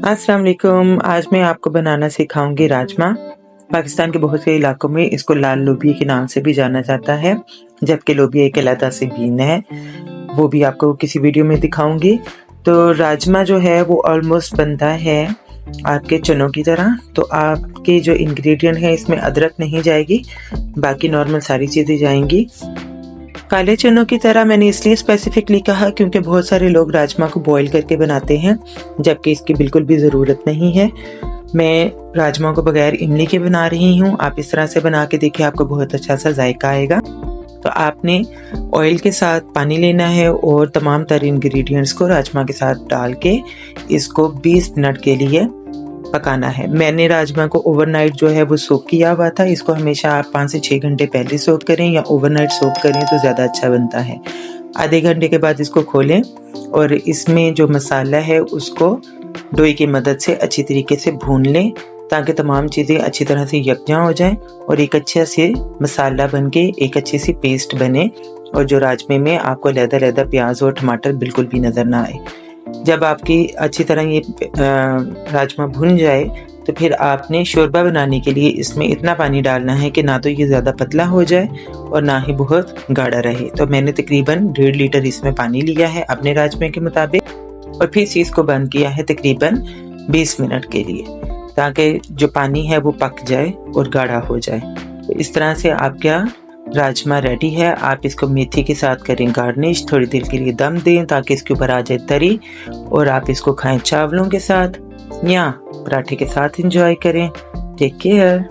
अस्सलाम वालेकुम। आज मैं आपको बनाना सिखाऊंगी राजमा। पाकिस्तान के बहुत से इलाकों में इसको लाल लोबिया के नाम से भी जाना जाता है, जबकि लोबिया एक अलग से बीन है, वो भी आपको किसी वीडियो में दिखाऊंगी। तो राजमा जो है वो ऑलमोस्ट बनता है आपके चनों की तरह। तो आपके जो इंग्रेडिएंट है इसमें अदरक नहीं जाएगी, बाकी नॉर्मल सारी चीज़ें जाएंगी। काले चनों की तरह मैंने इसलिए स्पेसिफिकली कहा क्योंकि बहुत सारे लोग राजमा को बॉईल करके बनाते हैं, जबकि इसकी बिल्कुल भी ज़रूरत नहीं है। मैं राजमा को बगैर इमली के बना रही हूँ। आप इस तरह से बना के देखिए, आपको बहुत अच्छा सा जायका आएगा। तो आपने ऑयल के साथ पानी लेना है और तमाम तर इंग्रेडिएंट्स को राजमा के साथ डाल के इसको 20 मिनट के लिए पकाना है। मैंने राजमा को ओवरनाइट जो है वो सोक किया हुआ था। इसको हमेशा आप 5 से 6 घंटे पहले सोक करें या ओवरनाइट सोक करें तो ज़्यादा अच्छा बनता है। आधे घंटे के बाद इसको खोलें और इसमें जो मसाला है उसको डोई की मदद से अच्छी तरीके से भून लें ताकि तमाम चीज़ें अच्छी तरह से यकजा हो जाएं और एक अच्छे से मसाला बन के एक अच्छी सी पेस्ट बने और जो राजमे में आपको अलग-अलग प्याज और टमाटर बिल्कुल भी नज़र ना आए। जब आपकी अच्छी तरह ये राजमा भुन जाए तो फिर आपने शोरबा बनाने के लिए इसमें इतना पानी डालना है कि ना तो ये ज़्यादा पतला हो जाए और ना ही बहुत गाढ़ा रहे। तो मैंने तकरीबन 1.5 लीटर इसमें पानी लिया है अपने राजमे के मुताबिक और फिर से इसको बंद किया है तकरीबन 20 मिनट के लिए, ताकि जो पानी है वो पक जाए और गाढ़ा हो जाए। तो इस तरह से आपका राजमा रेडी है। आप इसको मेथी के साथ करें गार्निश, थोड़ी देर के लिए दम दें ताकि इसके ऊपर आ जाए तरी और आप इसको खाएं चावलों के साथ या पराठे के साथ एंजॉय करें। Take care.